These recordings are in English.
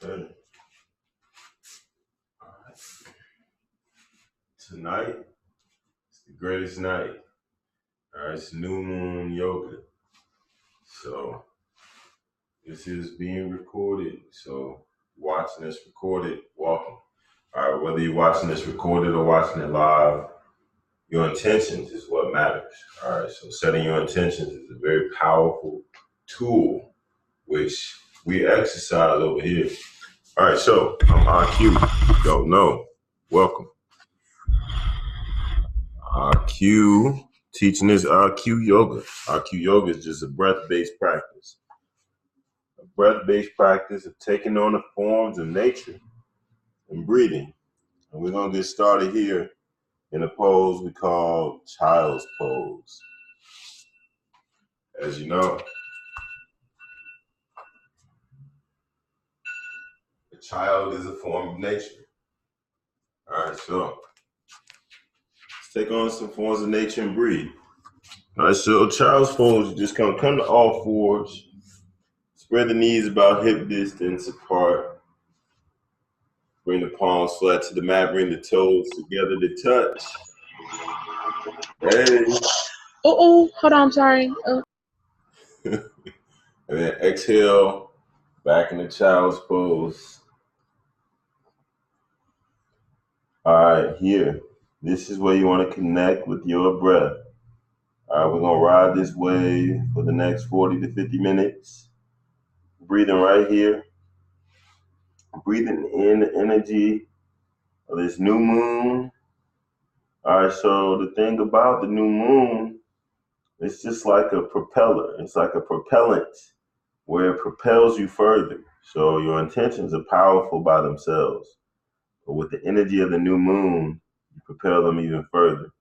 Okay. All right. Tonight is the greatest night. All right, it's new moon yoga. So this is being recorded. So watching this recorded, welcome. All right, whether you're watching this recorded or watching it live, your intentions is what matters. All right, so setting your intentions is a very powerful tool which we exercise over here. All right, so I'm Akhu. Don't know. Welcome. Akhu teaching is Akhu yoga. Akhu yoga is just a breath-based practice. A breath-based practice of taking on the forms of nature and breathing. And we're gonna get started here in a pose we call child's pose. As you know, a child is a form of nature. All right, so let's take on some forms of nature and breathe. All right, so child's pose, you just come to all fours. Spread the knees about hip distance apart. Bring the palms flat to the mat. Bring the toes together to touch. Hey. Hold on, I'm sorry. And then exhale, back in the child's pose. All right, here. This is where you want to connect with your breath. All right, we're going to ride this wave for the next 40 to 50 minutes. Breathing right here. Breathing in the energy of this new moon. All right, so the thing about the new moon, it's just like a propeller. It's like a propellant where it propels you further. So your intentions are powerful by themselves. But with the energy of the new moon, you propel them even further.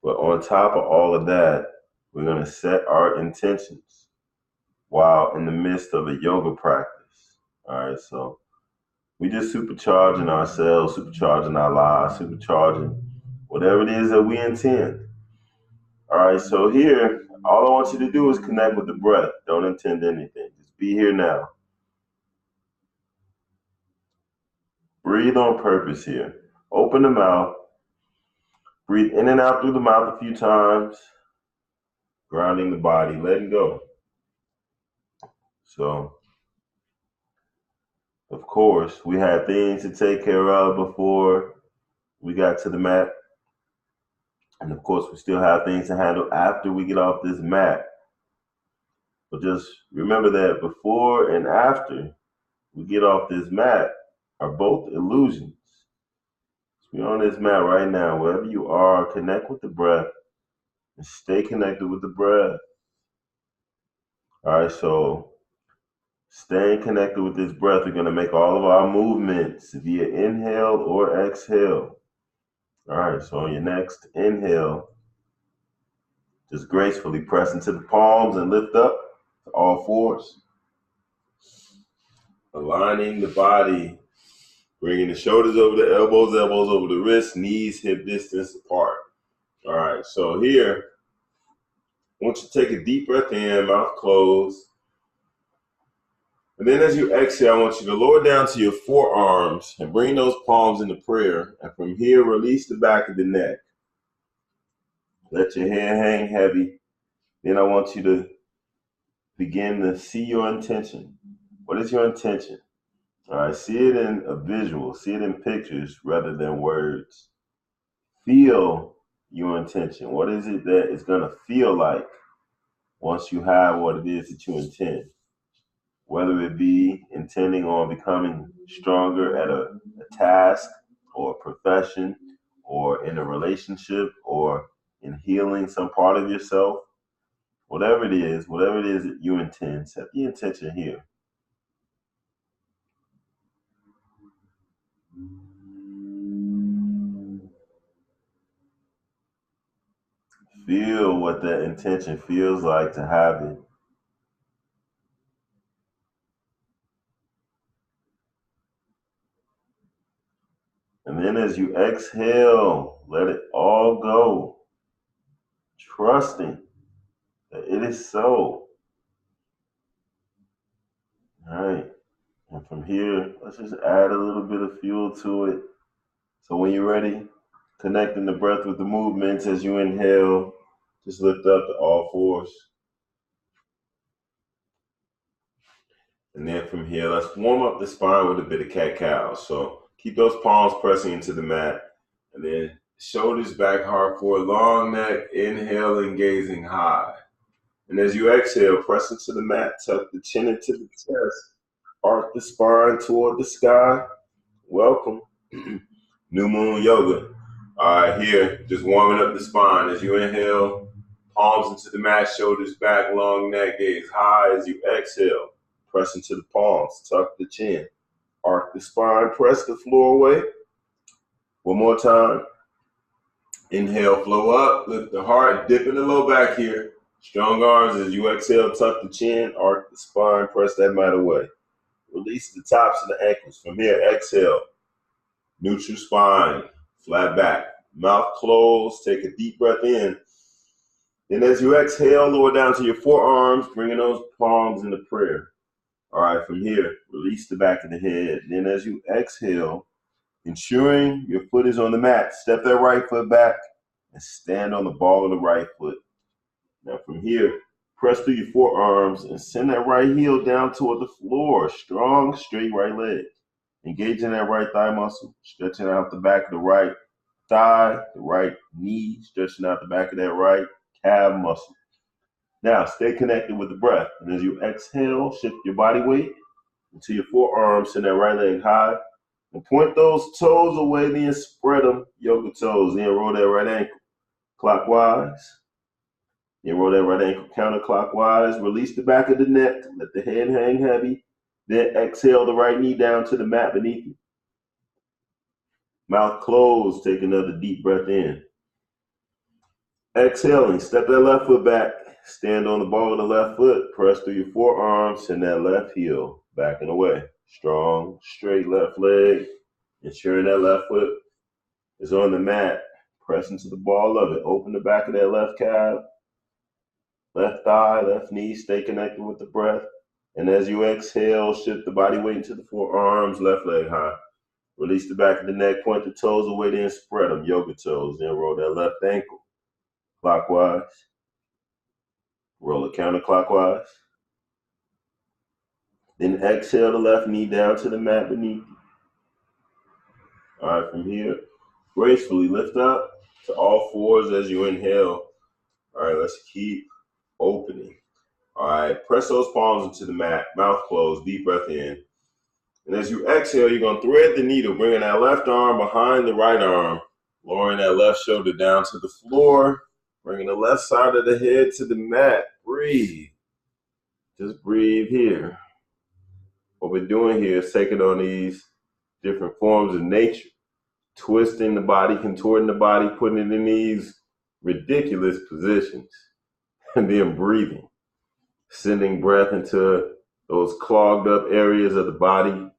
But on top of all of that, we're going to set our intentions while in the midst of a yoga practice. All right, so we just supercharging ourselves, supercharging our lives, supercharging whatever it is that we intend. All right, so here, all I want you to do is connect with the breath. Don't intend anything. Just be here now. Breathe on purpose here. Open the mouth. Breathe in and out through the mouth a few times. Grounding the body, letting go. So, of course, we had things to take care of before we got to the mat. And of course, we still have things to handle after we get off this mat. But just remember that before and after we get off this mat are both illusions. So we're on this mat right now. Wherever you are, connect with the breath and stay connected with the breath. All right, so staying connected with this breath, we're going to make all of our movements via inhale or exhale. All right, so on your next inhale, just gracefully press into the palms and lift up to all fours. Aligning the body, bringing the shoulders over the elbows, elbows over the wrists, knees hip distance apart. All right, so here, I want you to take a deep breath in, mouth closed. And then as you exhale, I want you to lower down to your forearms and bring those palms into prayer. And from here, release the back of the neck. Let your head hang heavy. Then I want you to begin to see your intention. What is your intention? All right, see it in a visual, see it in pictures rather than words. Feel your intention. What is it that it's going to feel like once you have what it is that you intend? Whether it be intending on becoming stronger at a task or a profession or in a relationship or in healing some part of yourself, whatever it is that you intend, set the intention here. Feel what that intention feels like to have it. And then as you exhale, let it all go, trusting that it is so. All right. And from here, let's just add a little bit of fuel to it. So when you're ready, connecting the breath with the movements as you inhale, just lift up to all fours. And then from here, let's warm up the spine with a bit of cat-cow. So keep those palms pressing into the mat. And then shoulders back hard forward, long neck, inhaling, gazing high. And as you exhale, press into the mat, tuck the chin into the chest, arc the spine toward the sky. Welcome. New Moon Yoga. All right, here, just warming up the spine. As you inhale, palms into the mat, shoulders back, long neck, gaze high. As you exhale, press into the palms, tuck the chin, arc the spine, press the floor away. One more time. Inhale, flow up, lift the heart, dip in the low back here. Strong arms as you exhale, tuck the chin, arc the spine, press that mat away. Release the tops of the ankles. From here, exhale, neutral spine, flat back, mouth closed, take a deep breath in. Then as you exhale, lower down to your forearms, bringing those palms into prayer. All right, from here, release the back of the head. Then as you exhale, ensuring your foot is on the mat, step that right foot back and stand on the ball of the right foot. Now from here, press through your forearms and send that right heel down toward the floor. Strong, straight right leg. Engaging that right thigh muscle, stretching out the back of the right thigh, the right knee, stretching out the back of that right calf muscle. Now, stay connected with the breath. And as you exhale, shift your body weight into your forearms, send that right leg high, and point those toes away, then spread them, yoga toes. Then roll that right ankle clockwise. Then roll that right ankle counterclockwise. Release the back of the neck, let the head hang heavy. Then exhale the right knee down to the mat beneath you. Mouth closed, take another deep breath in. Exhaling, step that left foot back, stand on the ball of the left foot, press through your forearms, send that left heel back and away. Strong, straight left leg, ensuring that left foot is on the mat, press into the ball of it. Open the back of that left calf, left thigh, left knee, stay connected with the breath. And as you exhale, shift the body weight into the forearms, left leg high. Release the back of the neck, point the toes away, then spread them, yoga toes. Then roll that left ankle clockwise. Roll it counterclockwise. Then exhale the left knee down to the mat beneath you. All right, from here, gracefully lift up to all fours as you inhale. All right, let's keep opening. All right, press those palms into the mat, mouth closed, deep breath in. And as you exhale, you're going to thread the needle, bringing that left arm behind the right arm, lowering that left shoulder down to the floor, bringing the left side of the head to the mat. Breathe. Just breathe here. What we're doing here is taking on these different forms of nature, twisting the body, contorting the body, putting it in these ridiculous positions, and then breathing, sending breath into those clogged up areas of the body,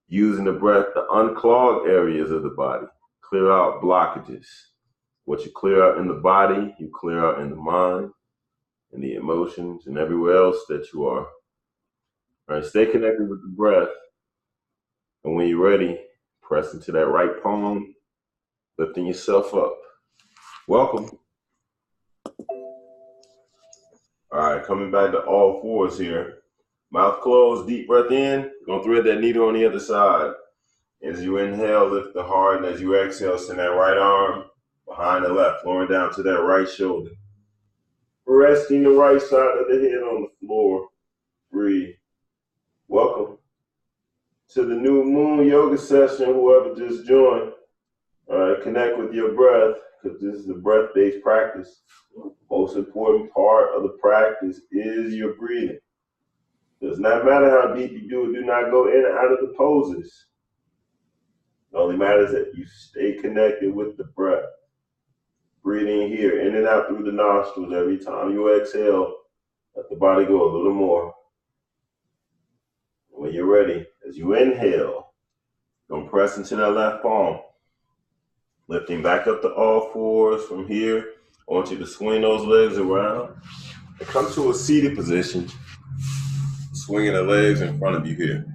using the breath to unclog areas of the body, clear out blockages. What you clear out in the body, you clear out in the mind, and the emotions, and everywhere else that you are. All right, stay connected with the breath. And when you're ready, press into that right palm, lifting yourself up. Welcome. All right, coming back to all fours here. Mouth closed, deep breath in. Gonna thread that needle on the other side. As you inhale, lift the heart, and as you exhale, send that right arm behind the left, lowering down to that right shoulder. Resting the right side of the head on the floor. Breathe. Welcome to the New Moon Yoga session, whoever just joined. All right, connect with your breath, because this is a breath-based practice. Most important part of the practice is your breathing. Does not matter how deep you do it, do not go in and out of the poses. It only matters that you stay connected with the breath. Breathing here, in and out through the nostrils. Every time you exhale, let the body go a little more. When you're ready, as you inhale, don't press into that left palm. Lifting back up to all fours. From here, I want you to swing those legs around and come to a seated position, swinging the legs in front of you here.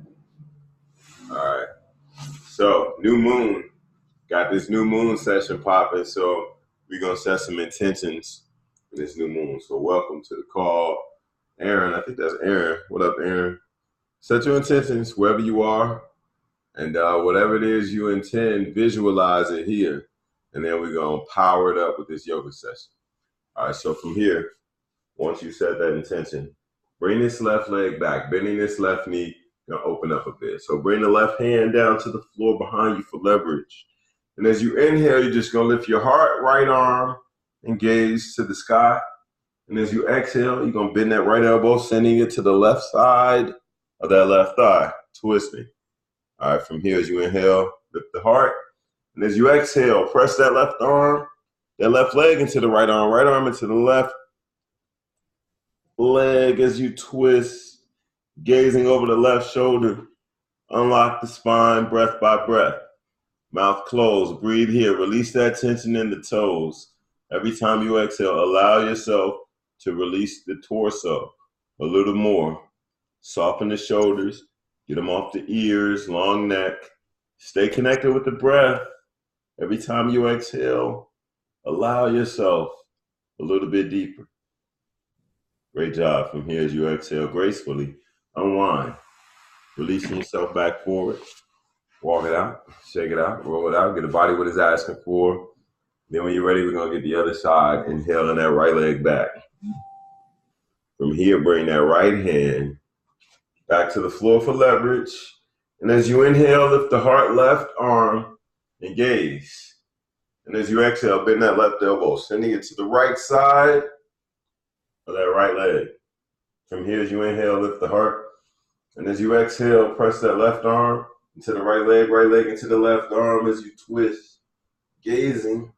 new moon. Got this new moon session popping, so we're going to set some intentions in this new moon. So welcome to the call. Aaron, I think that's Aaron. What up, Aaron? Set your intentions wherever you are, and whatever it is you intend, visualize it here. And then we're going to power it up with this yoga session. All right, so from here, once you set that intention, bring this left leg back, bending this left knee, gonna open up a bit. So bring the left hand down to the floor behind you for leverage. And as you inhale, you're just gonna lift your heart, right arm, and gaze to the sky. And as you exhale, you're gonna bend that right elbow, sending it to the left side of that left thigh, twisting. All right, from here, as you inhale, lift the heart. And as you exhale, press that left arm, that left leg into the right arm into the left leg as you twist, gazing over the left shoulder. Unlock the spine, breath by breath. Mouth closed, breathe here. Release that tension in the toes. Every time you exhale, allow yourself to release the torso a little more. Soften the shoulders, get them off the ears, long neck. Stay connected with the breath. Every time you exhale, allow yourself a little bit deeper. Great job. From here, as you exhale gracefully, unwind. Releasing yourself back forward. Walk it out, shake it out, roll it out. Get the body what it's asking for. Then when you're ready, we're going to get the other side. Inhaling that right leg back. From here, bring that right hand back to the floor for leverage. And as you inhale, lift the heart, left arm, and gaze. And as you exhale, bend that left elbow, sending it to the right side of that right leg. From here, as you inhale, lift the heart. And as you exhale, press that left arm into the right leg into the left arm as you twist, gazing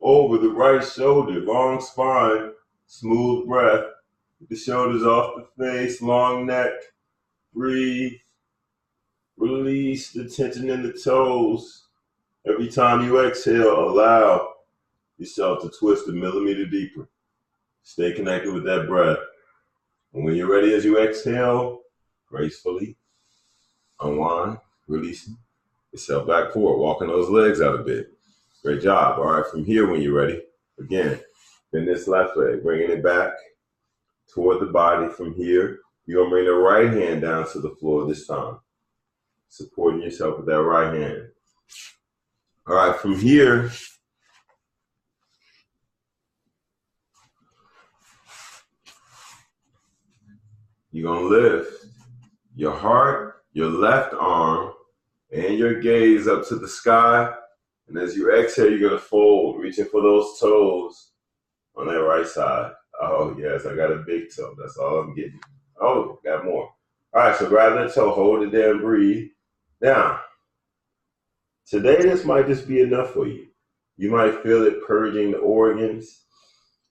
over the right shoulder, long spine, smooth breath. Get the shoulders off the face, long neck. Breathe. Release the tension in the toes. Every time you exhale, allow yourself to twist a millimeter deeper. Stay connected with that breath. And when you're ready, as you exhale, gracefully unwind, releasing yourself back forward, walking those legs out a bit. Great job. All right, from here, when you're ready, again, bend this left leg, bringing it back toward the body. From here, you're going to bring the right hand down to the floor this time, supporting yourself with that right hand. All right, from here, you're going to lift your heart, your left arm, and your gaze up to the sky. And as you exhale, you're going to fold, reaching for those toes on that right side. Oh, yes, I got a big toe. That's all I'm getting. Oh, got more. All right, so grab that toe, hold it there, and breathe. Now, today this might just be enough for you. You might feel it purging the organs,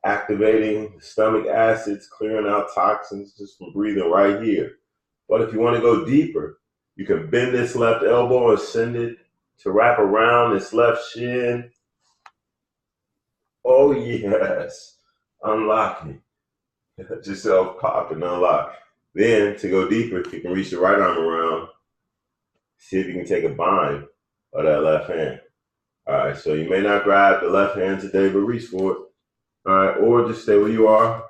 activating the stomach acids, clearing out toxins just from breathing right here. But if you want to go deeper, you can bend this left elbow and send it to wrap around this left shin. Oh, yes. Unlocking. Let yourself pop and unlock. Then, to go deeper, if you can reach the right arm around, see if you can take a bind of that left hand. All right, so you may not grab the left hand today, but reach for it. All right, or just stay where you are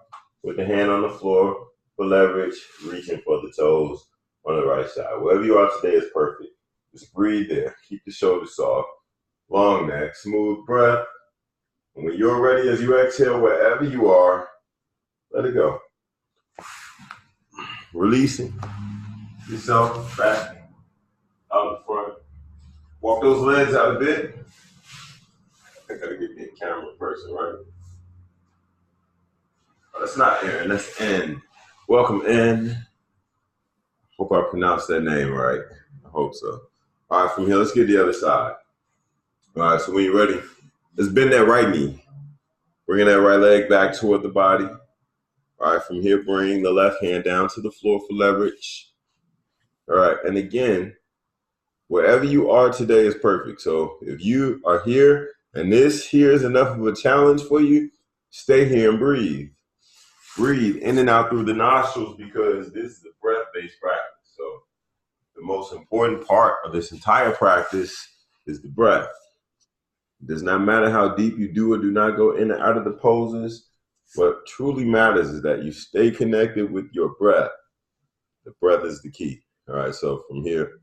with the hand on the floor for leverage, reaching for the toes on the right side. Wherever you are today is perfect. Just breathe there. Keep the shoulders soft. Long neck, smooth breath. And when you're ready, as you exhale, wherever you are, let it go. Releasing yourself back out in front. Walk those legs out a bit. I gotta get me a camera person, right? Oh, that's not Aaron, that's N. Welcome, N. Hope I pronounced that name right. I hope so. All right, from here, let's get the other side. All right, so when you're ready, let's bend that right knee. Bringing that right leg back toward the body. All right, from here, bring the left hand down to the floor for leverage. All right, and again, wherever you are today is perfect. So if you are here and this here is enough of a challenge for you, stay here and breathe. Breathe in and out through the nostrils because this is a breath-based practice. So the most important part of this entire practice is the breath. It does not matter how deep you do or do not go in and out of the poses. What truly matters is that you stay connected with your breath. The breath is the key. All right, so from here,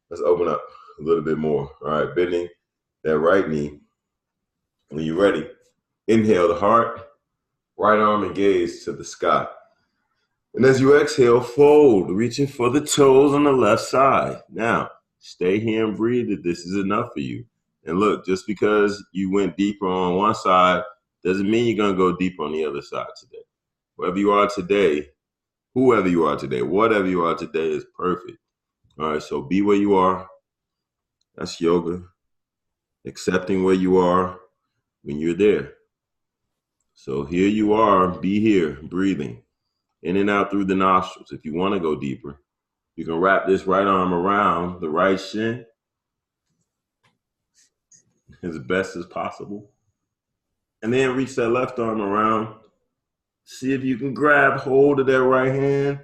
let's open up a little bit more. All right, bending that right knee. When you're ready, inhale the heart, right arm and gaze to the sky. And as you exhale, fold, reaching for the toes on the left side. Now, stay here and breathe if this is enough for you. And look, just because you went deeper on one side doesn't mean you're going to go deeper on the other side today. Wherever you are today, whoever you are today, whatever you are today is perfect. All right, so be where you are. That's yoga. Accepting where you are when you're there. So here you are, be here, breathing in and out through the nostrils. If you want to go deeper, you can wrap this right arm around the right shin as best as possible. And then reach that left arm around. See if you can grab hold of that right hand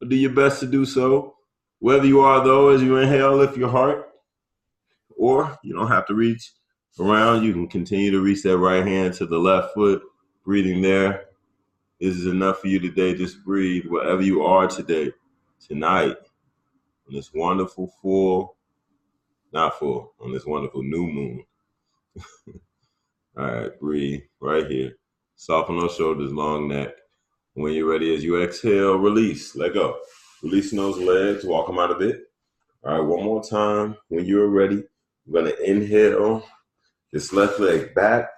or do your best to do so. Wherever you are, though, as you inhale, lift your heart. Or you don't have to reach around. You can continue to reach that right hand to the left foot, breathing there. This is enough for you today. Just breathe wherever you are today, tonight, on this wonderful on this wonderful new moon. All right, breathe right here. Soften those shoulders, long neck. When you're ready, as you exhale, release, let go. Releasing those legs, walk them out a bit. All right, one more time. When you're ready, you're going to inhale this left leg back.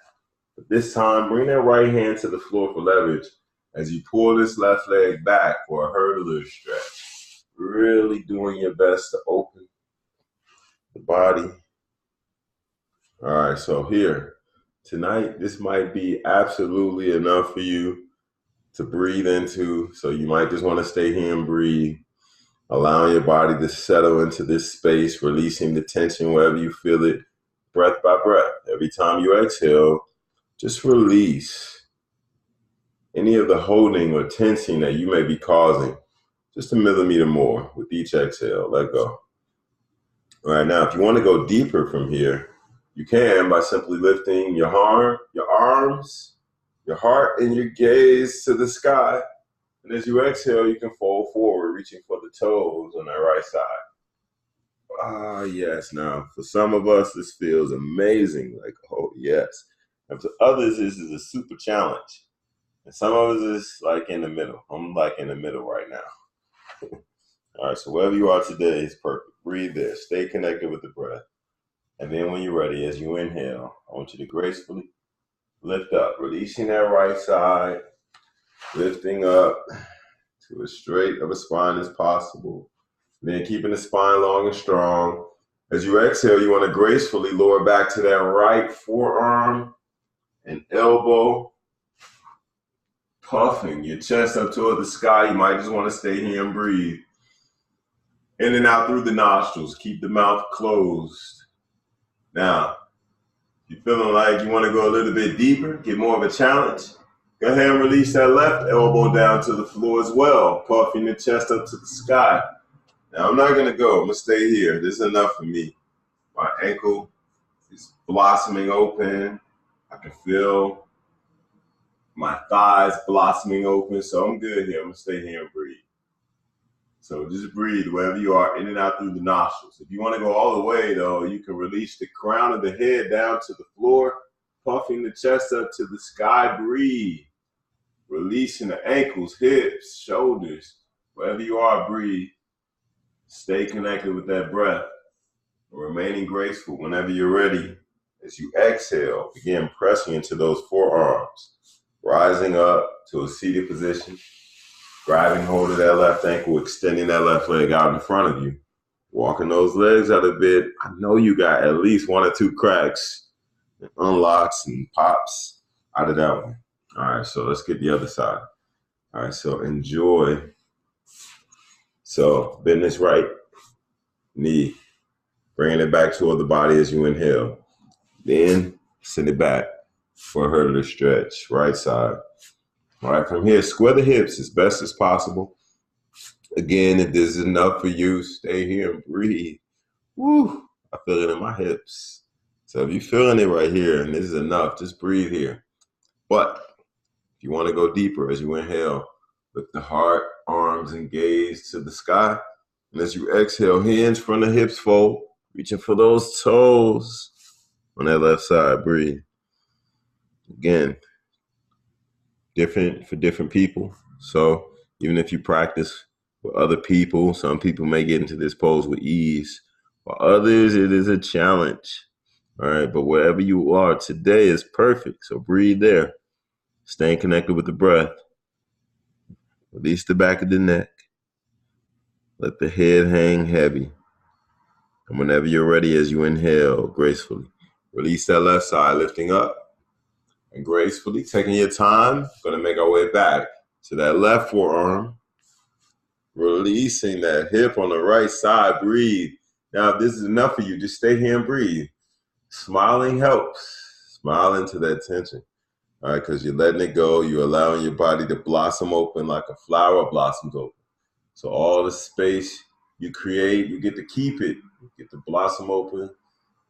But this time, bring that right hand to the floor for leverage as you pull this left leg back for a hurdler stretch. Really doing your best to open the body. All right, so here, tonight, this might be absolutely enough for you to breathe into. So you might just want to stay here and breathe, allowing your body to settle into this space, releasing the tension wherever you feel it, breath by breath. Every time you exhale, just release any of the holding or tensing that you may be causing, just a millimeter more with each exhale. Let go. All right, now, if you want to go deeper from here, you can by simply lifting your arms, your heart, and your gaze to the sky. And as you exhale, you can fold forward, reaching for the toes on that right side. Ah, yes. Now, for some of us, this feels amazing. Like, oh, yes. And for others, this is a super challenge. And some of us is like in the middle. I'm like in the middle right now. All right, so wherever you are today is perfect. Breathe there. Stay connected with the breath. And then when you're ready, as you inhale, I want you to gracefully lift up, releasing that right side, lifting up to as straight of a spine as possible. Then keeping the spine long and strong. As you exhale, you want to gracefully lower back to that right forearm and elbow, puffing your chest up toward the sky. You might just want to stay here and breathe. In and out through the nostrils. Keep the mouth closed. Now, if you're feeling like you want to go a little bit deeper, get more of a challenge, go ahead and release that left elbow down to the floor as well, puffing the chest up to the sky. Now, I'm not going to go. I'm going to stay here. This is enough for me. My ankle is blossoming open. I can feel my thighs blossoming open, so I'm good here. I'm going to stay here and breathe. So just breathe wherever you are, in and out through the nostrils. If you want to go all the way, though, you can release the crown of the head down to the floor, puffing the chest up to the sky. Breathe. Releasing the ankles, hips, shoulders. Wherever you are, breathe. Stay connected with that breath. Remaining graceful whenever you're ready. As you exhale, begin pressing into those forearms. Rising up to a seated position. Grabbing hold of that left ankle, extending that left leg out in front of you. Walking those legs out a bit. I know you got at least one or two cracks and unlocks and pops out of that one. All right, so let's get the other side. All right, so enjoy. So bend this right knee, bringing it back toward the body as you inhale. Then send it back for a hurdler stretch, right side. All right, from here, square the hips as best as possible. Again, if this is enough for you, stay here and breathe. Woo, I feel it in my hips. So if you're feeling it right here, and this is enough, just breathe here. But if you want to go deeper as you inhale, lift the heart, arms, and gaze to the sky. And as you exhale, hands from the hips fold, reaching for those toes on that left side. Breathe. Again, different for different people. So even if you practice with other people, some people may get into this pose with ease. For others, it is a challenge. All right, but wherever you are today is perfect. So breathe there. Staying connected with the breath. Release the back of the neck. Let the head hang heavy. And whenever you're ready, as you inhale gracefully, release that left side, lifting up. And gracefully, taking your time, going to make our way back to that left forearm. Releasing that hip on the right side. Breathe. Now, if this is enough for you, just stay here and breathe. Smiling helps. Smile into that tension. All right, because you're letting it go. You're allowing your body to blossom open like a flower blossoms open. So all the space you create, you get to keep it. You get to blossom open.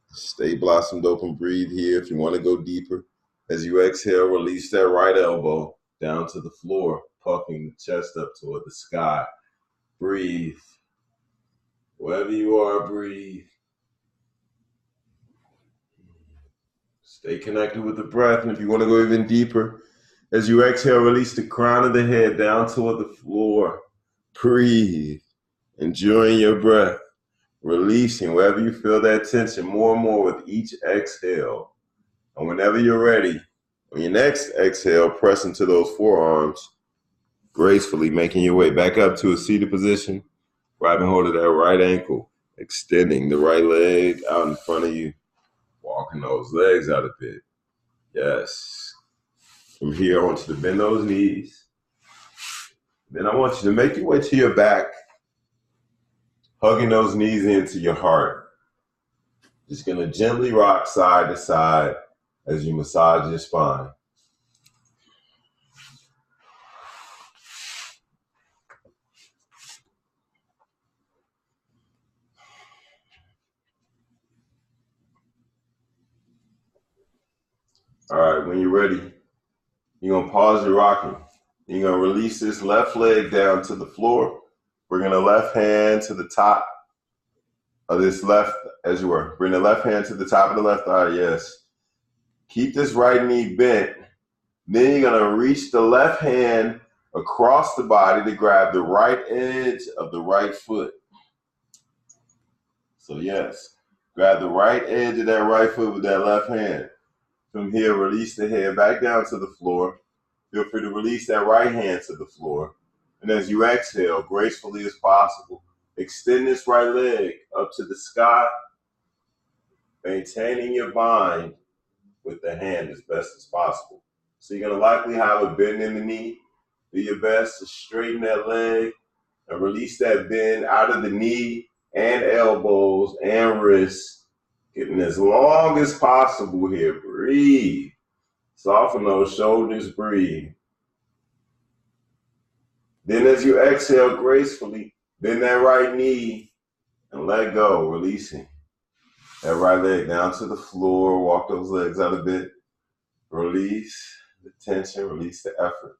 Stay blossomed open. Breathe here if you want to go deeper. As you exhale, release that right elbow down to the floor, puffing the chest up toward the sky. Breathe. Wherever you are, breathe. Stay connected with the breath. And if you want to go even deeper, as you exhale, release the crown of the head down toward the floor. Breathe. Enjoying your breath. Releasing wherever you feel that tension more and more with each exhale. And whenever you're ready, on your next exhale, press into those forearms, gracefully making your way back up to a seated position, grabbing hold of that right ankle, extending the right leg out in front of you, walking those legs out a bit. Yes. From here, I want you to bend those knees. Then I want you to make your way to your back, hugging those knees into your heart. Just going to gently rock side to side as you massage your spine. All right, when you're ready, you're going to pause your rocking. You're going to release this left leg down to the floor. Bringing the left hand to the top of this left, as you were. Bring the left hand to the top of the left thigh, yes. Keep this right knee bent. Then you're going to reach the left hand across the body to grab the right edge of the right foot. So yes, grab the right edge of that right foot with that left hand. From here, release the head back down to the floor. Feel free to release that right hand to the floor. And as you exhale, gracefully as possible, extend this right leg up to the sky, maintaining your bind with the hand as best as possible. So you're going to likely have a bend in the knee. Do your best to straighten that leg and release that bend out of the knee and elbows and wrists. Getting as long as possible here. Breathe. Soften those shoulders. Breathe. Then as you exhale gracefully, bend that right knee and let go, releasing. That right leg down to the floor. Walk those legs out a bit. Release the tension, release the effort.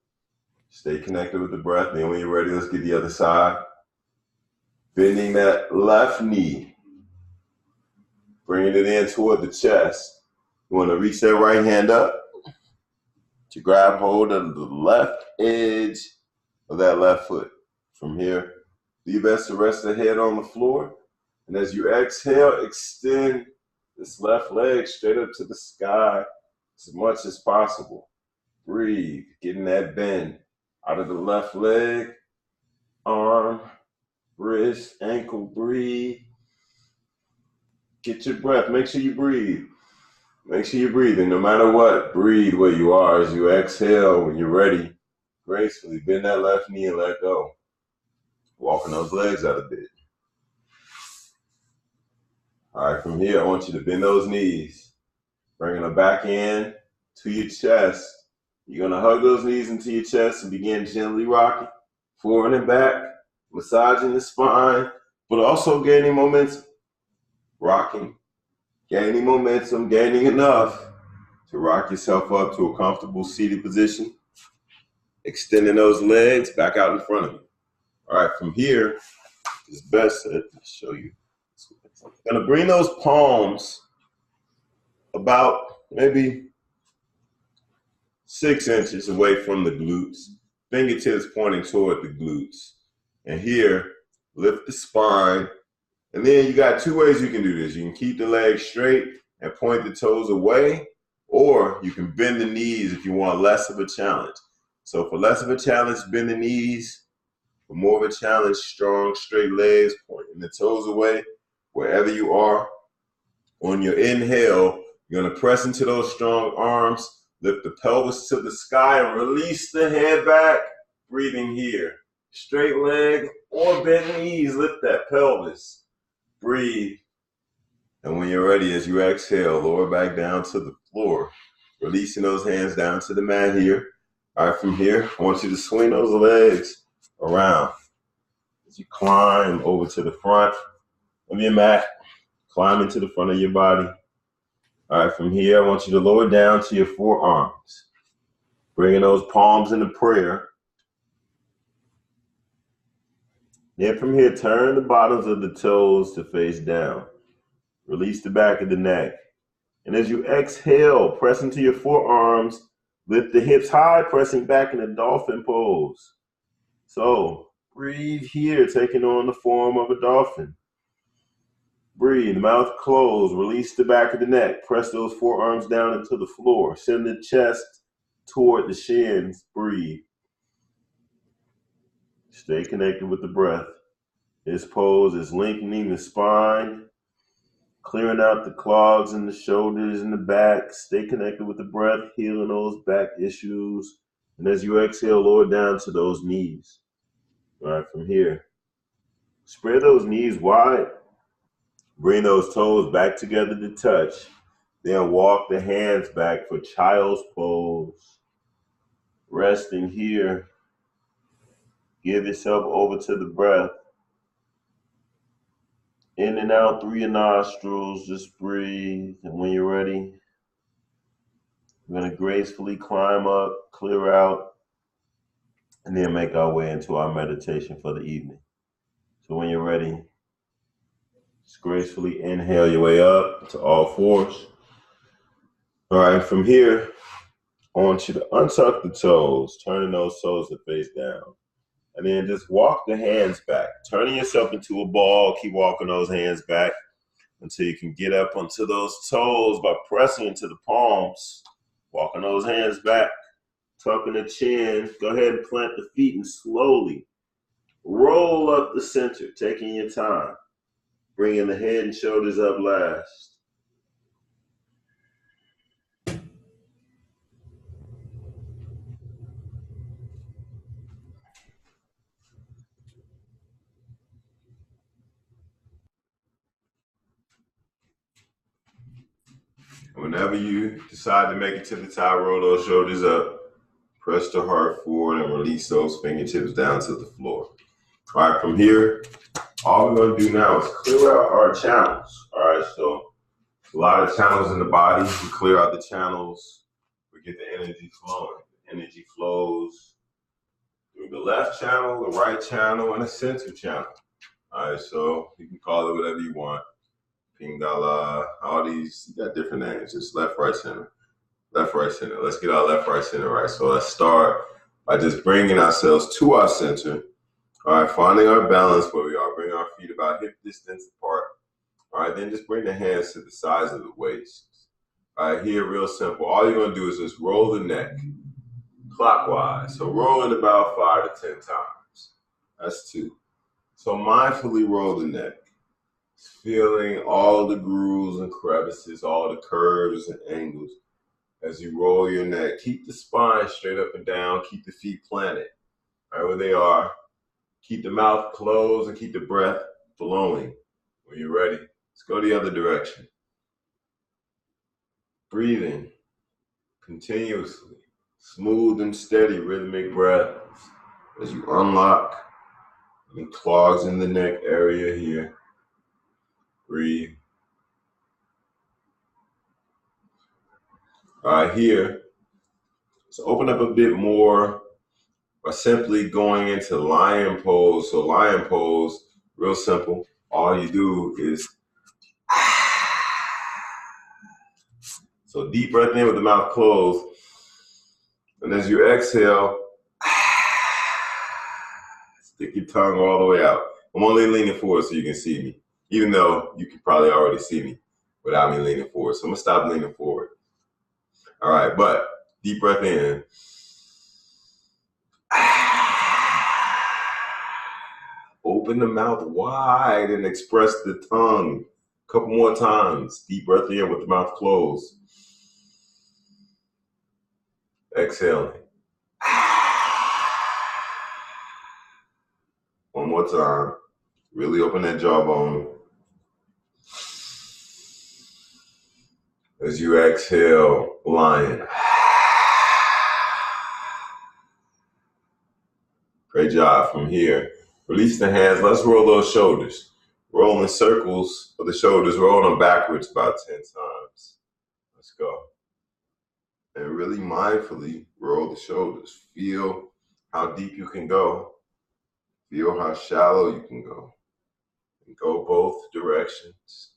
Stay connected with the breath. Then when you're ready, let's get the other side. Bending that left knee. Bringing it in toward the chest. You want to reach that right hand up to grab hold of the left edge of that left foot. From here, do your best to rest the head on the floor. And as you exhale, extend this left leg straight up to the sky as much as possible. Breathe, getting that bend out of the left leg, arm, wrist, ankle. Breathe. Get your breath. Make sure you breathe. Make sure you breathe. And no matter what, breathe where you are as you exhale. When you're ready, gracefully bend that left knee and let go. Walking those legs out a bit. All right, from here, I want you to bend those knees. Bringing them back in to your chest. You're going to hug those knees into your chest and begin gently rocking forward and back, massaging the spine, but also gaining momentum. Rocking, Gaining momentum, gaining enough to rock yourself up to a comfortable seated position. Extending those legs back out in front of you. All right, from here, it's best to show you. I'm gonna bring those palms about maybe 6 inches away from the glutes. Fingertips pointing toward the glutes. And here, lift the spine. And then you got 2 ways you can do this. You can keep the legs straight and point the toes away, or you can bend the knees if you want less of a challenge. So for less of a challenge, bend the knees. For more of a challenge, strong, straight legs, pointing the toes away. Wherever you are, on your inhale, you're gonna press into those strong arms, lift the pelvis to the sky and release the head back. Breathing here. Straight leg or bent knees, lift that pelvis. Breathe. And when you're ready, as you exhale, lower back down to the floor. Releasing those hands down to the mat here. All right, from here, I want you to swing those legs around. As you climb over to the front of your mat, climb into the front of your body. All right, from here, I want you to lower down to your forearms. Bringing those palms into prayer. Then from here, turn the bottoms of the toes to face down. Release the back of the neck. And as you exhale, press into your forearms, lift the hips high, pressing back in a dolphin pose. So breathe here, taking on the form of a dolphin. Breathe, mouth closed, release the back of the neck. Press those forearms down into the floor. Send the chest toward the shins. Breathe. Stay connected with the breath. This pose is lengthening the spine, clearing out the clogs in the shoulders and the back. Stay connected with the breath, healing those back issues. And as you exhale, lower down to those knees. All right, from here, spread those knees wide. Bring those toes back together to touch. Then walk the hands back for child's pose. Resting here. Give yourself over to the breath. In and out through your nostrils. Just breathe. And when you're ready, we're going to gracefully climb up, clear out, and then make our way into our meditation for the evening. So when you're ready, just gracefully inhale your way up to all fours. All right, from here, I want you to untuck the toes, turning those toes to face down. And then just walk the hands back, turning yourself into a ball. Keep walking those hands back until you can get up onto those toes by pressing into the palms. Walking those hands back, tucking the chin. Go ahead and plant the feet and slowly roll up the center, taking your time. Bringing the head and shoulders up last. Whenever you decide to make it to the top, roll those shoulders up, press the heart forward, and release those fingertips down to the floor. All right, from here, all we're going to do now is clear out our channels. All right, so a lot of channels in the body. We clear out the channels. We get the energy flowing. The energy flows through the left channel, the right channel, and the center channel. All right, so you can call it whatever you want. Pingala, all these, you got different names. It's left, right, center. Left, right, center. Let's get our left, right, center right. So let's start by just bringing ourselves to our center. All right, finding our balance where we are. Bring our feet about hip distance apart. All right, then just bring the hands to the sides of the waist. All right, here, real simple. All you're going to do is just roll the neck clockwise. So roll it about 5 to 10 times. That's 2. So mindfully roll the neck. Feeling all the grooves and crevices, all the curves and angles as you roll your neck. Keep the spine straight up and down. Keep the feet planted right where they are. Keep the mouth closed and keep the breath flowing. When you're ready, let's go the other direction. Breathing continuously, smooth and steady rhythmic breaths as you unlock any clogs in the neck area here. Breathe. All right, here, so open up a bit more by simply going into lion pose. So lion pose, real simple. All you do is, so deep breath in with the mouth closed. And as you exhale, stick your tongue all the way out. I'm only leaning forward so you can see me, even though you can probably already see me without me leaning forward. So I'm gonna stop leaning forward. All right, but deep breath in. Open the mouth wide and express the tongue. A couple more times. Deep breath in with the mouth closed. Exhaling. One more time. Really open that jawbone. As you exhale, lion. Great job. From here, release the hands. Let's roll those shoulders. Roll in circles of the shoulders. Roll them backwards about 10 times. Let's go. And really mindfully roll the shoulders. Feel how deep you can go. Feel how shallow you can go. And go both directions.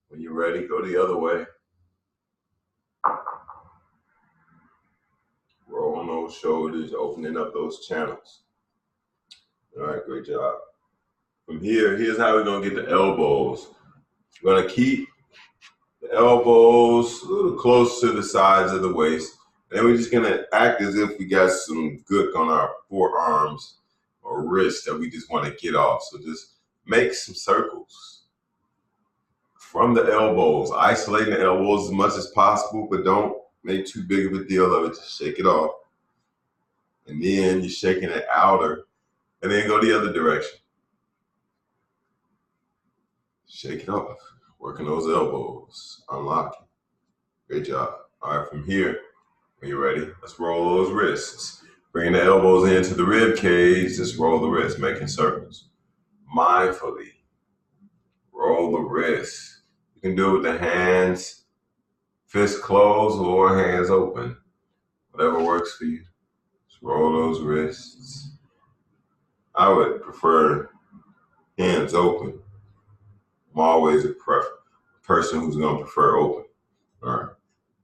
When you're ready, go the other way. Roll on those shoulders, opening up those channels. All right, great job. From here, here's how we're gonna get the elbows. We're gonna keep the elbows a little close to the sides of the waist. And then we're just gonna act as if we got some gook on our forearms or wrists that we just wanna get off. So just make some circles from the elbows, isolating the elbows as much as possible, but don't make too big of a deal of it. Just shake it off. And then you're shaking it outer, and then go the other direction. Shake it off. Working those elbows, unlocking. Great job. All right, from here, when you're ready, let's roll those wrists. Bringing the elbows into the rib cage, just roll the wrists, making circles. Mindfully, roll the wrists. You can do it with the hands, fists closed or hands open. Whatever works for you. Just roll those wrists. I would prefer hands open. I'm always a person who's going to prefer open. All right.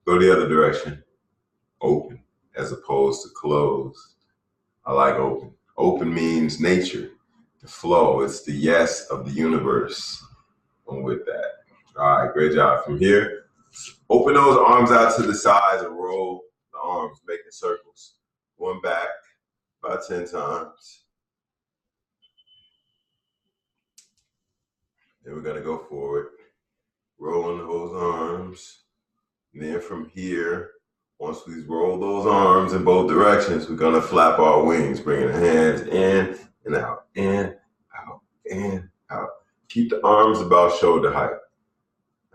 Go the other direction. Open as opposed to closed. I like open. Open means nature, the flow. It's the yes of the universe. I'm with that. All right, great job. From here, open those arms out to the sides and roll the arms, making circles. Going back about 10 times. Then we're going to go forward, rolling those arms. And then from here, once we roll those arms in both directions, we're going to flap our wings, bringing the hands in and out, in, out, in, out. Keep the arms about shoulder height.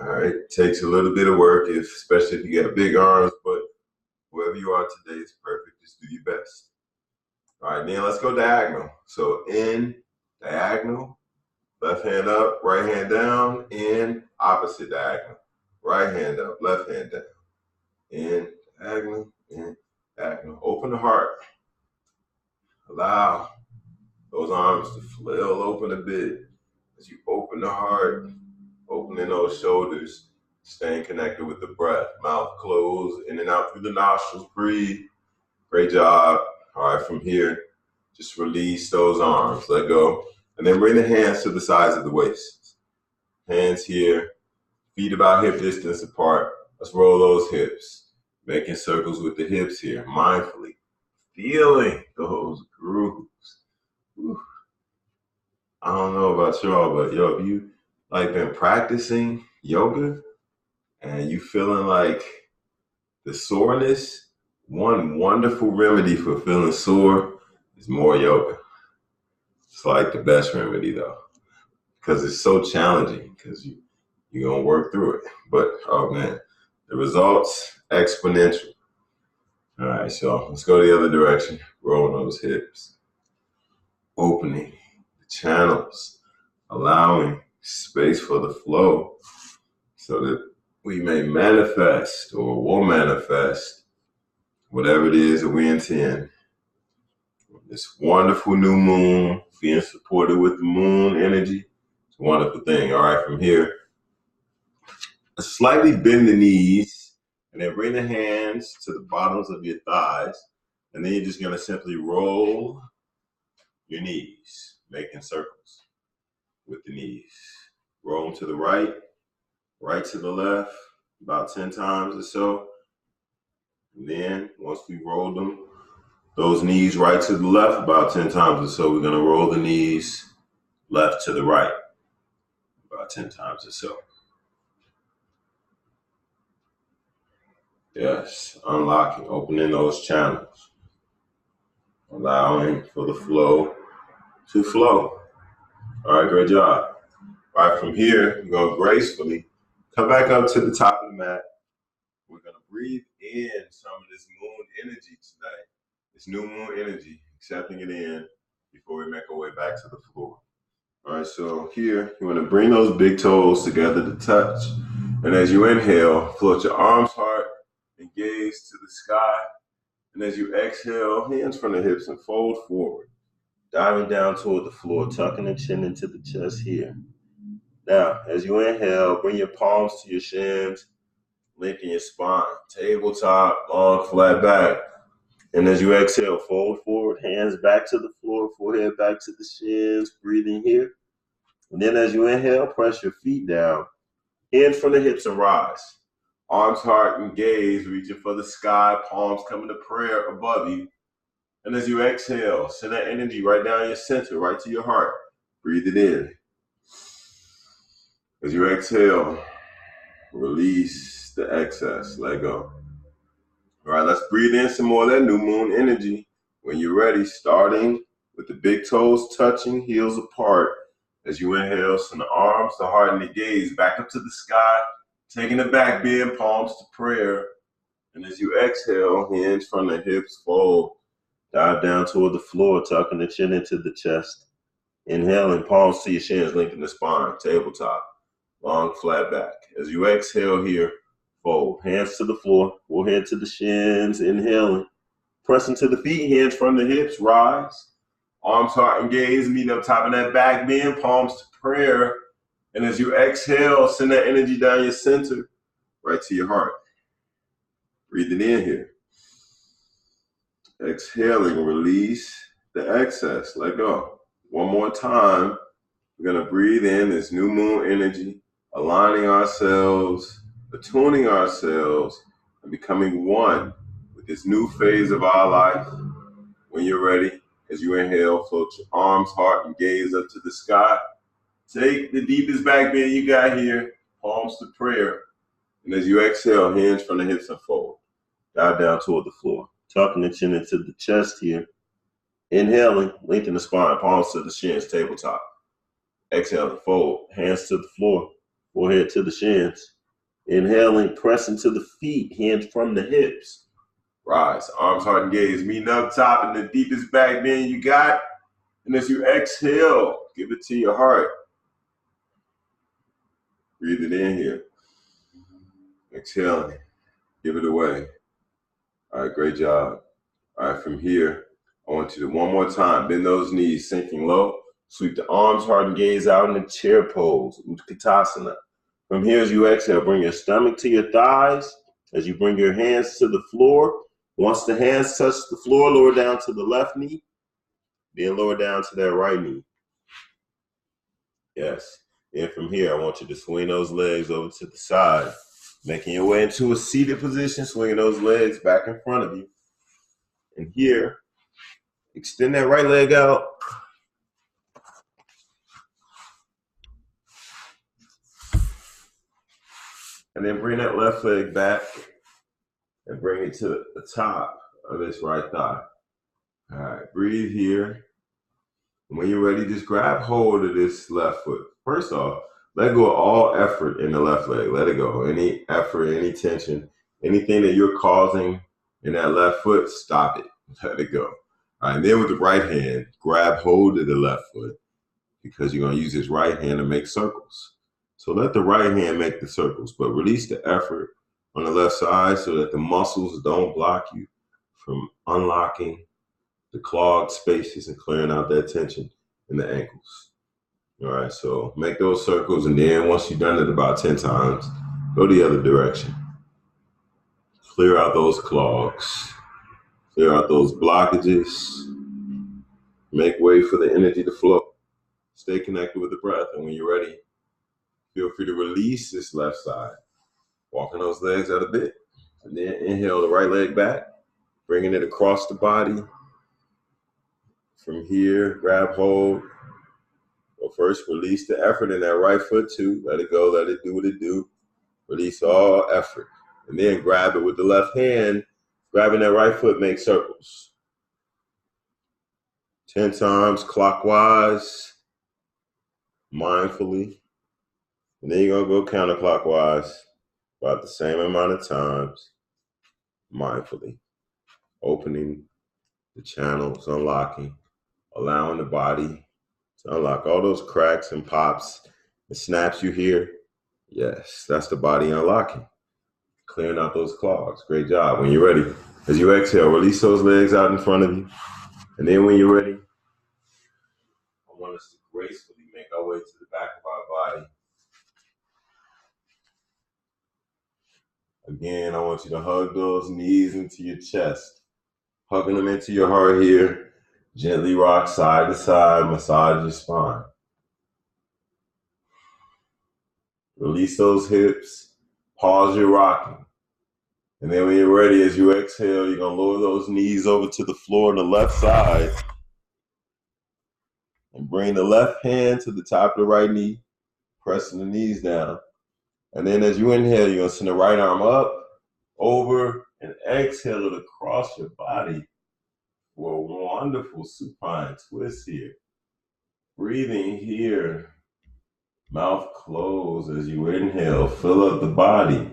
All right, takes a little bit of work, especially if you got big arms, but wherever you are today is perfect. Just do your best. All right, then let's go diagonal. So in, diagonal, left hand up, right hand down, in, opposite diagonal. Right hand up, left hand down. In, diagonal, in, diagonal. Open the heart. Allow those arms to flail open a bit as you open the heart, opening those shoulders, staying connected with the breath. Mouth closed, in and out through the nostrils. Breathe. Great job. All right, from here, just release those arms. Let go. And then bring the hands to the sides of the waist. Hands here, feet about hip distance apart. Let's roll those hips. Making circles with the hips here, mindfully. Feeling those grooves. Whew. I don't know about y'all, but yo, if you like been practicing yoga and you feeling like the soreness, one wonderful remedy for feeling sore is more yoga. It's like the best remedy though, because it's so challenging because you're going to work through it. But, oh man, the results, exponential. All right, so let's go the other direction. Rolling those hips. Opening the channels. Allowing space for the flow so that we may manifest or will manifest whatever it is that we intend. This wonderful new moon, being supported with the moon energy, it's a wonderful thing. All right, from here, slightly bend the knees and then bring the hands to the bottoms of your thighs. And then you're just going to simply roll your knees, making circles with the knees. Roll them to the right, right to the left, about 10 times or so. And then once we roll them, those knees right to the left about 10 times or so, we're going to roll the knees left to the right about 10 times or so. Yes, unlocking, opening those channels, allowing for the flow to flow. All right, great job. All right, from here, we're going to gracefully come back up to the top of the mat. We're going to breathe in some of this moon energy tonight, this new moon energy, accepting it in before we make our way back to the floor. All right, so here, you want to bring those big toes together to touch. And as you inhale, float your arms hard and gaze to the sky. And as you exhale, hands from the hips and fold forward, diving down toward the floor, tucking the chin into the chest here. Now, as you inhale, bring your palms to your shins, lengthen your spine, tabletop, long, flat back. And as you exhale, fold forward, hands back to the floor, forehead back to the shins, breathing here. And then as you inhale, press your feet down, hands from the hips and rise. Arms, heart, and gaze, reaching for the sky, palms coming to prayer above you. And as you exhale, send that energy right down your center, right to your heart. Breathe it in. As you exhale, release the excess, let go. All right, let's breathe in some more of that new moon energy. When you're ready, starting with the big toes touching, heels apart. As you inhale, send the arms, the heart, and the gaze back up to the sky, taking the back bend, palms to prayer. And as you exhale, hands from the hips fold, dive down toward the floor, tucking the chin into the chest. Inhaling, palms to your shins, linking the spine, tabletop, long flat back. As you exhale here, fold, hands to the floor, forehead to the shins, inhaling, pressing to the feet, hands from the hips, rise. Arms, heart, and gaze, meeting up top of that back bend, palms to prayer. And as you exhale, send that energy down your center, right to your heart. Breathe it in here. Exhaling, release the excess, let go. One more time, we're going to breathe in this new moon energy, aligning ourselves, attuning ourselves, and becoming one with this new phase of our life. When you're ready, as you inhale, float your arms, heart, and gaze up to the sky. Take the deepest back bend you got here, palms to prayer. And as you exhale, hands from the hips and fold. Dive down toward the floor, tucking the chin into the chest here. Inhaling, lengthen the spine, palms to the shins, tabletop. Exhaling, fold, hands to the floor, forehead to the shins. Inhaling, pressing to the feet, hands from the hips. Rise, arms, heart, and gaze, meeting up top in the deepest back bend you got. And as you exhale, give it to your heart. Breathe it in here. Exhaling, give it away. All right, great job. All right, from here, I want you to one more time, bend those knees, sinking low. Sweep the arms, heart, and gaze out in the chair pose, Utkatasana. From here, as you exhale, bring your stomach to your thighs. As you bring your hands to the floor, once the hands touch the floor, lower down to the left knee, then lower down to that right knee. Yes. And from here, I want you to swing those legs over to the side, making your way into a seated position, swinging those legs back in front of you. And here, extend that right leg out. And then bring that left leg back and bring it to the top of this right thigh. All right, breathe here. And when you're ready, just grab hold of this left foot. First off, let go of all effort in the left leg. Let it go. Any effort, any tension, anything that you're causing in that left foot, stop it. Let it go. All right, and then with the right hand, grab hold of the left foot because you're going to use this right hand to make circles. So let the right hand make the circles, but release the effort on the left side so that the muscles don't block you from unlocking the clogged spaces and clearing out that tension in the ankles. All right, so make those circles, and then once you've done it about 10 times, go the other direction. Clear out those clogs, clear out those blockages, make way for the energy to flow. Stay connected with the breath, and when you're ready, feel free to release this left side, walking those legs out a bit, and then inhale the right leg back, bringing it across the body. From here, grab hold. Well, first, release the effort in that right foot too. Let it go, let it do what it do. Release all effort. And then grab it with the left hand. Grabbing that right foot, make circles. 10 times clockwise, mindfully. And then you're going to go counterclockwise about the same amount of times, mindfully. Opening the channels, unlocking, allowing the body to unlock all those cracks and pops and snaps you hear. Yes, that's the body unlocking, clearing out those clogs. Great job. When you're ready, as you exhale, release those legs out in front of you. And then when you're ready, I want us to gracefully make our way to the back of our body. Again, I want you to hug those knees into your chest, hugging them into your heart here. Gently rock side to side, massage your spine. Release those hips, pause your rocking. And then when you're ready, as you exhale, you're going to lower those knees over to the floor on the left side and bring the left hand to the top of the right knee, pressing the knees down. And then as you inhale, you're going to send the right arm up, over, and exhale it across your body for a wonderful supine twist here. Breathing here, mouth closed as you inhale, fill up the body.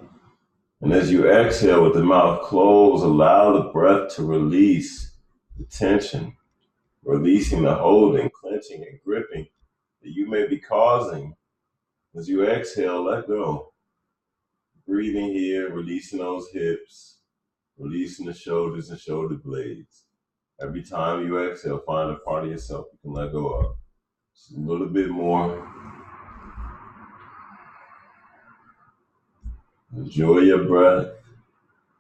And as you exhale with the mouth closed, allow the breath to release the tension, releasing the holding, clenching, and gripping that you may be causing. As you exhale, let go. Breathing here, releasing those hips, releasing the shoulders and shoulder blades. Every time you exhale, find a part of yourself you can let go of. Just a little bit more. Enjoy your breath.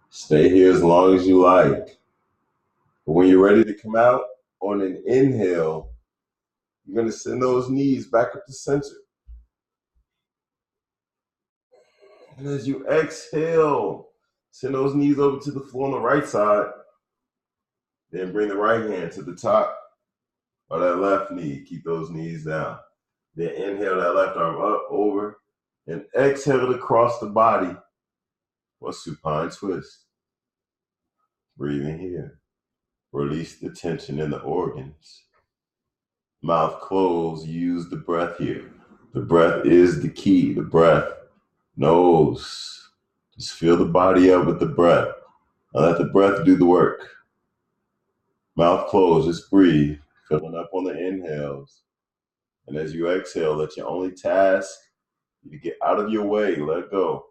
Stay here as long as you like. But when you're ready to come out on an inhale, you're going to send those knees back up to center. And as you exhale, send those knees over to the floor on the right side. Then bring the right hand to the top of that left knee. Keep those knees down. Then inhale that left arm up, over, and exhale it across the body for a supine twist. Breathing here. Release the tension in the organs. Mouth closed, use the breath here. The breath is the key. The breath knows. Just fill the body up with the breath. Now let the breath do the work. Mouth closed, just breathe. Filling up on the inhales. And as you exhale, let your only task be to get out of your way. Let go.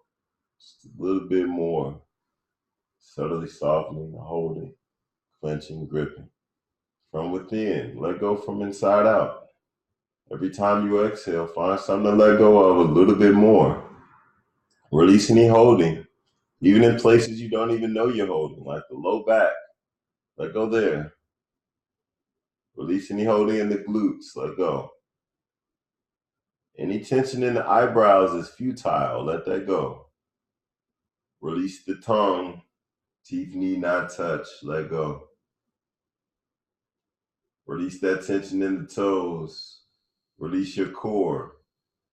Just a little bit more. Subtly softening, holding, clenching, gripping. From within, let go from inside out. Every time you exhale, find something to let go of a little bit more. Release any holding, even in places you don't even know you're holding, like the low back. Let go there. Release any holding in the glutes. Let go. Any tension in the eyebrows is futile. Let that go. Release the tongue. Teeth need not touch. Let go. Release that tension in the toes. Release your core.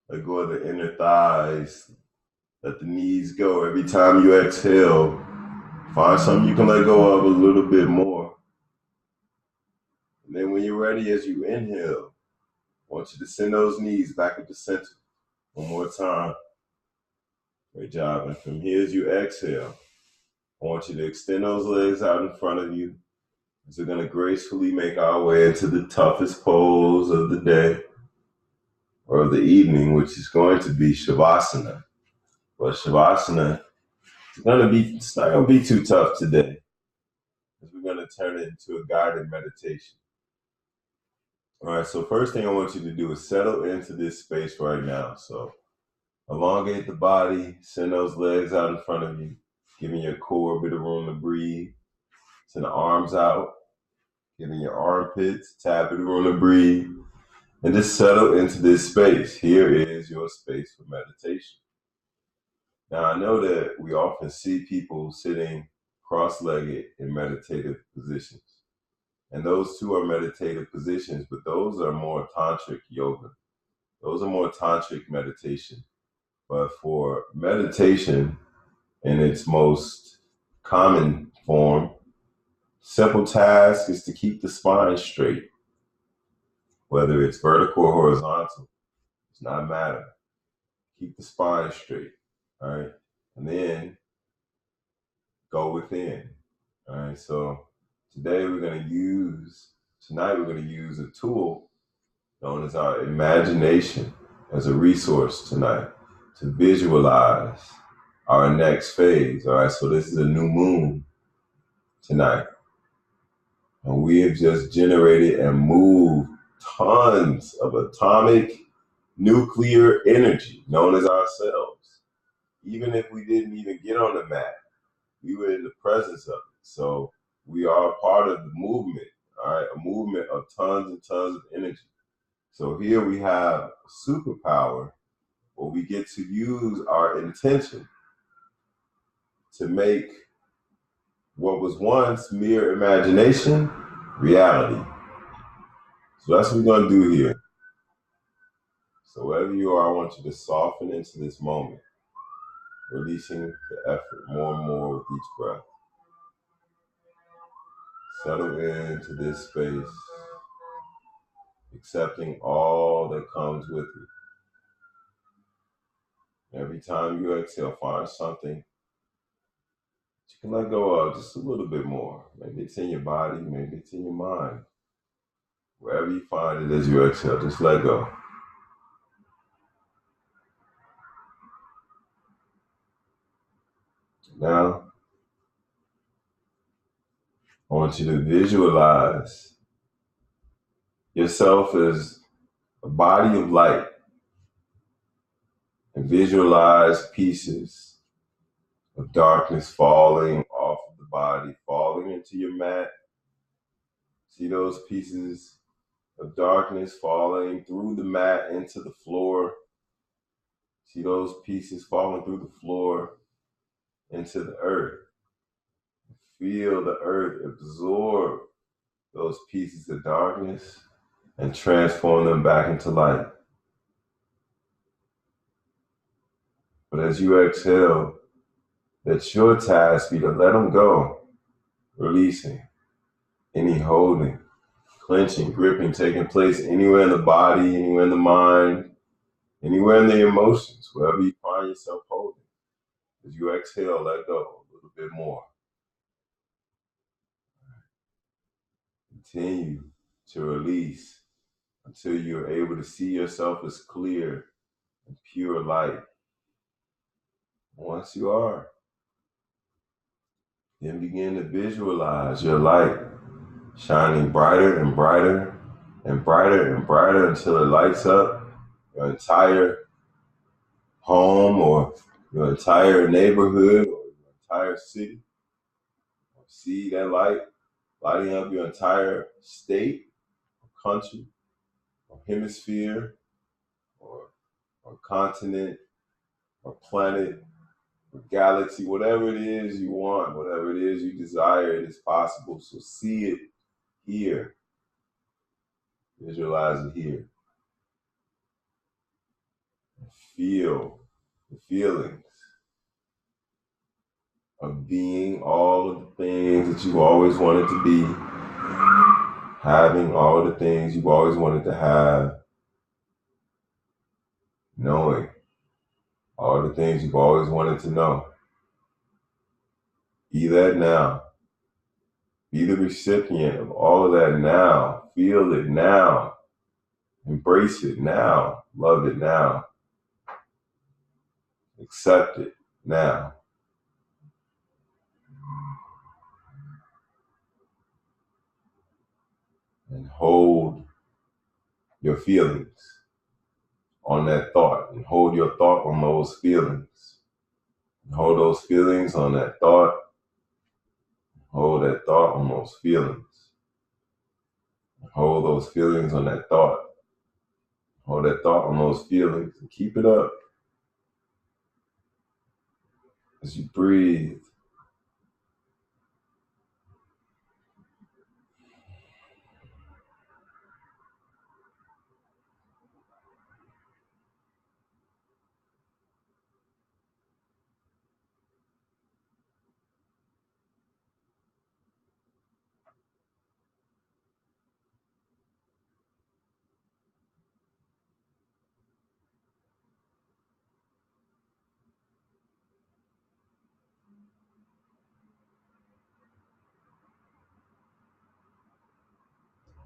Let go of the inner thighs. Let the knees go. Every time you exhale, find something you can let go of a little bit more. And then when you're ready, as you inhale, I want you to send those knees back up to center. One more time. Great job. And from here, as you exhale, I want you to extend those legs out in front of you. As we're going to gracefully make our way into the toughest pose of the day, or of the evening, which is going to be Shavasana. But Shavasana it's not going to be too tough today, because we're going to turn it into a guided meditation. All right, so first thing I want you to do is settle into this space right now. So elongate the body, send those legs out in front of you, giving your core a bit of room to breathe. Send the arms out, giving your armpits a bit of room to breathe. And just settle into this space. Here is your space for meditation. Now, I know that we often see people sitting cross-legged in meditative positions. And those two are meditative positions, but those are more tantric yoga. Those are more tantric meditation. But for meditation in its most common form, simple task is to keep the spine straight. Whether it's vertical or horizontal, does not matter. Keep the spine straight, all right? And then go within, all right? So tonight we're going to use a tool known as our imagination as a resource tonight to visualize our next phase, all right? So this is a new moon tonight. And we have just generated and moved tons of atomic nuclear energy known as ourselves. Even if we didn't even get on the mat, we were in the presence of it. So we are part of the movement, all right? A movement of tons and tons of energy. So here we have a superpower where we get to use our intention to make what was once mere imagination reality. So that's what we're going to do here. So wherever you are, I want you to soften into this moment, releasing the effort more and more with each breath. Settle into this space, accepting all that comes with it. Every time you exhale, find something that you can let go of just a little bit more. Maybe it's in your body, maybe it's in your mind. Wherever you find it as you exhale, just let go. Now, I want you to visualize yourself as a body of light, and visualize pieces of darkness falling off of the body, falling into your mat. See those pieces of darkness falling through the mat into the floor. See those pieces falling through the floor into the earth. Feel the earth absorb those pieces of darkness and transform them back into light. But as you exhale, let your task be to let them go, releasing any holding, clenching, gripping, taking place anywhere in the body, anywhere in the mind, anywhere in the emotions, wherever you find yourself holding. As you exhale, let go a little bit more. Continue to release until you're able to see yourself as clear and pure light. Once you are, then begin to visualize your light shining brighter and brighter and brighter and brighter until it lights up your entire home or your entire neighborhood or your entire city. See that light lighting up your entire state or country or hemisphere or continent or planet or galaxy, whatever it is you want, whatever it is you desire, it is possible. So see it here. Visualize it here. Feel the feelings of being all of the things that you've always wanted to be, having all the things you've always wanted to have, knowing all the things you've always wanted to know. Be that now. Be the recipient of all of that now. Feel it now. Embrace it now. Love it now. Accept it now. And hold your feelings on that thought. And hold your thought on those feelings. And hold those feelings on that thought. Hold that thought on those feelings. Hold those feelings on that thought. Hold that thought on those feelings and keep it up as you breathe.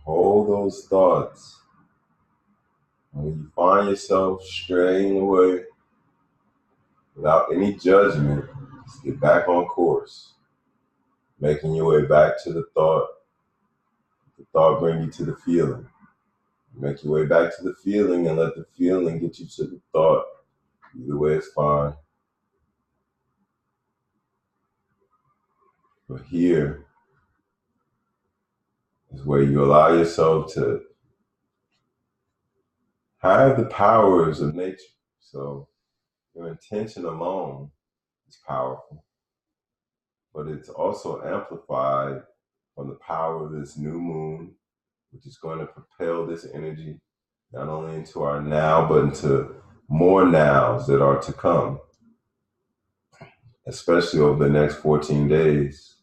Hold those thoughts. When you find yourself straying away without any judgment, just get back on course, making your way back to the thought bring you to the feeling. Make your way back to the feeling and let the feeling get you to the thought. Either way is fine. But here is where you allow yourself to have the powers of nature. So your intention alone is powerful, but it's also amplified from the power of this new moon, which is going to propel this energy not only into our now, but into more nows that are to come, especially over the next 14 days.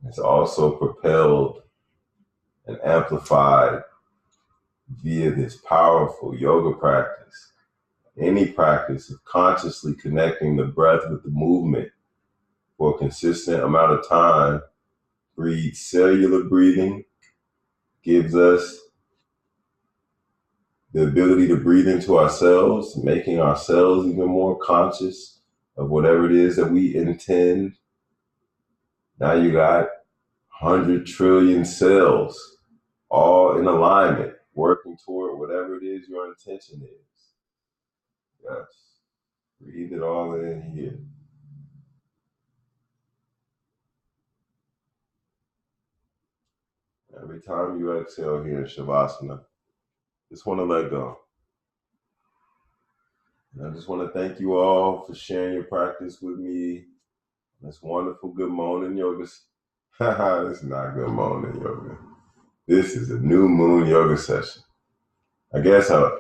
It's also propelled and amplified via this powerful yoga practice. Any practice of consciously connecting the breath with the movement for a consistent amount of time breeds cellular breathing, gives us the ability to breathe into ourselves, making ourselves even more conscious of whatever it is that we intend. Now you got 100 trillion cells all in alignment, working toward whatever it is your intention is. Yes. Breathe it all in here. Every time you exhale here in Shavasana, just want to let go. And I just want to thank you all for sharing your practice with me. This wonderful good morning yoga. Haha, this is not good morning yoga. This is a new moon yoga session. I guess I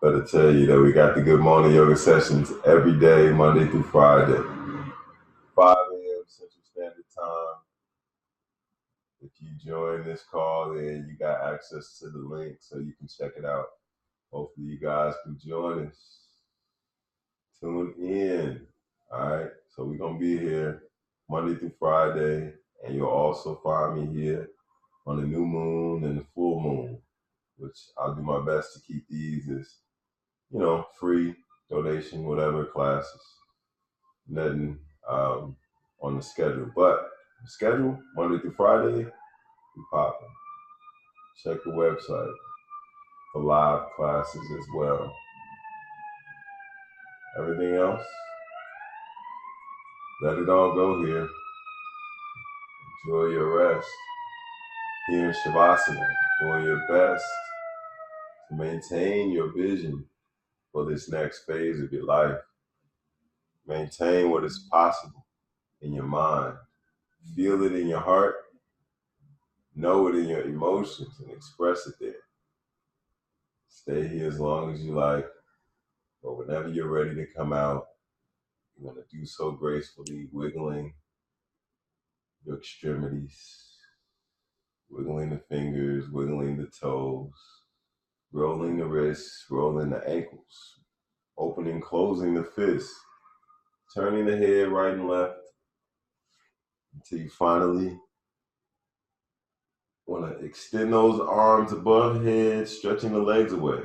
better tell you that we got the good morning yoga sessions every day, Monday through Friday, 5 a.m. Central Standard Time. If you join this call, then you got access to the link so you can check it out. Hopefully you guys can join us. Tune in. All right. So we're going to be here Monday through Friday, and you'll also find me here on the new moon and the full moon, which I'll do my best to keep these as, free, donation, whatever classes. Nothing on the schedule. But the schedule, Monday through Friday, we popping. Check the website for live classes as well. Everything else, let it all go here. Enjoy your rest. Here in Shavasana, doing your best to maintain your vision for this next phase of your life. Maintain what is possible in your mind. Feel it in your heart. Know it in your emotions and express it there. Stay here as long as you like, but whenever you're ready to come out, you're going to do so gracefully, wiggling your extremities, wiggling the fingers, wiggling the toes, rolling the wrists, rolling the ankles, opening, closing the fists, turning the head right and left until you finally Want to extend those arms above head, stretching the legs away,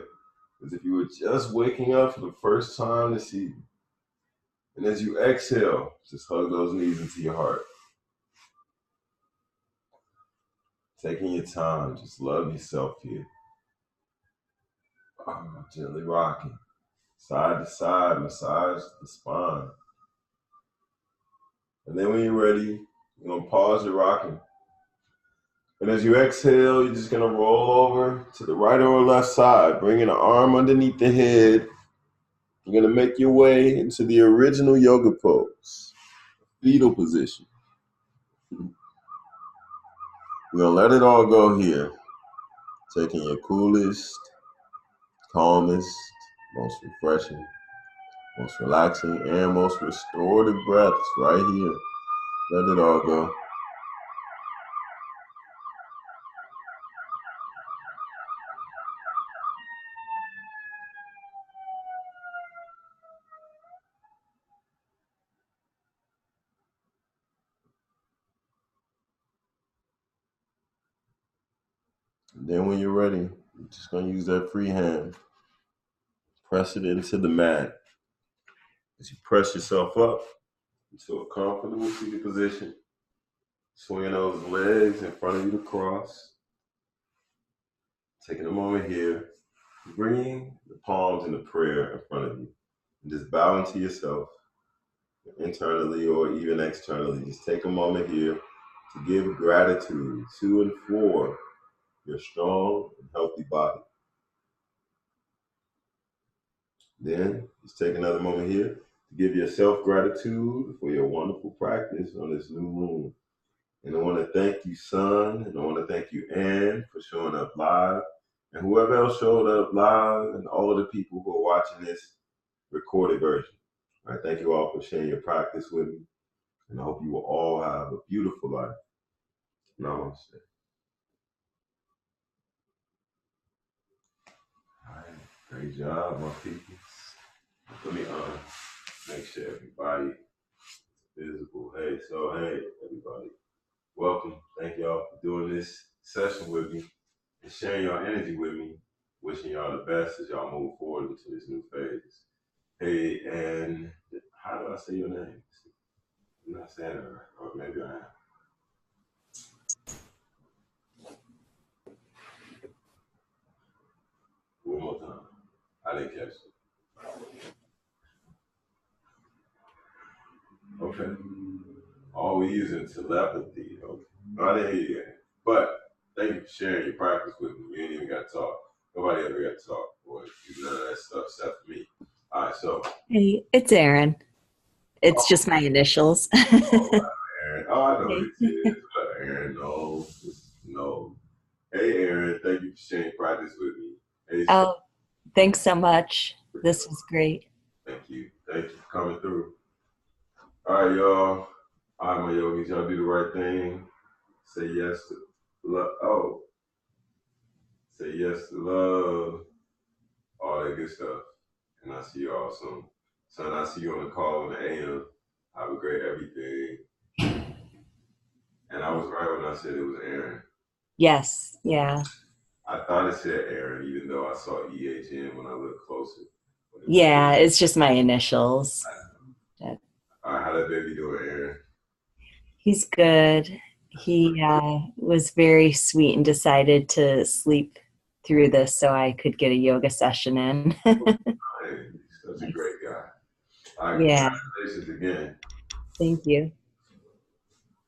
as if you were just waking up for the first time this evening. And as you exhale, just hug those knees into your heart. Taking your time, just love yourself here. Gently rocking, side to side, massage the spine. And then when you're ready, you're going to pause your rocking. And as you exhale, you're just going to roll over to the right or left side, bringing an arm underneath the head. You're going to make your way into the original yoga pose, fetal position. You're going to let it all go here, taking your coolest, calmest, most refreshing, most relaxing, and most restorative breaths right here. Let it all go. And then when you're ready, you're just going to use that free hand. Press it into the mat. As you press yourself up into a comfortable seated position, swinging those legs in front of you to cross. Taking a moment here, bringing the palms into prayer in front of you. And just bow into yourself, internally or even externally. Just take a moment here to give gratitude to and for your strong and healthy body. Then just take another moment here to give yourself gratitude for your wonderful practice on this new moon. And I want to thank you, Sun, and I want to thank you, Ann, for showing up live, and whoever else showed up live, and all of the people who are watching this recorded version. All right, thank you all for sharing your practice with me, and I hope you will all have a beautiful life. Namaste. All right, great job, my people. Let me make sure everybody is visible. Hey, everybody, welcome. Thank y'all for doing this session with me and sharing your energy with me. Wishing y'all the best as y'all move forward into this new phase. Hey, and how do I say your name? I'm not saying it right, or maybe I am. One more time. I didn't catch it. Okay. Oh, we using telepathy. Okay. No, I didn't hear you yet. But thank you for sharing your practice with me. You ain't even got to talk. Nobody ever got to talk. Boy, do none of that stuff except for me. All right, so. Hey, it's Aaron. It's just my initials. Aaron. Oh, I know what it is. Aaron, no. Hey, Aaron, thank you for sharing practice with me. Hey, Oh, thanks so much. This was great. Thank you. Thank you for coming through. All right, y'all. All right, my yogis, y'all do the right thing. Say yes to love. Oh, say yes to love. All that good stuff. And I'll see y'all soon. Son, I'll see you on the call in the AM. Have a great everything. And I was right when I said it was Aaron. Yes, yeah. I thought it said Aaron, even though I saw EHN when I looked closer. Yeah, it's just my initials. All right, how that baby doing, Aaron? He's good. He was very sweet and decided to sleep through this so I could get a yoga session in. Hey, he's such a great guy. All right, Yeah. congratulations again. Thank you.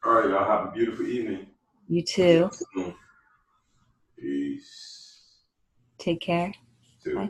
All right, y'all have a beautiful evening. You too. Peace. Take care. Too. Bye.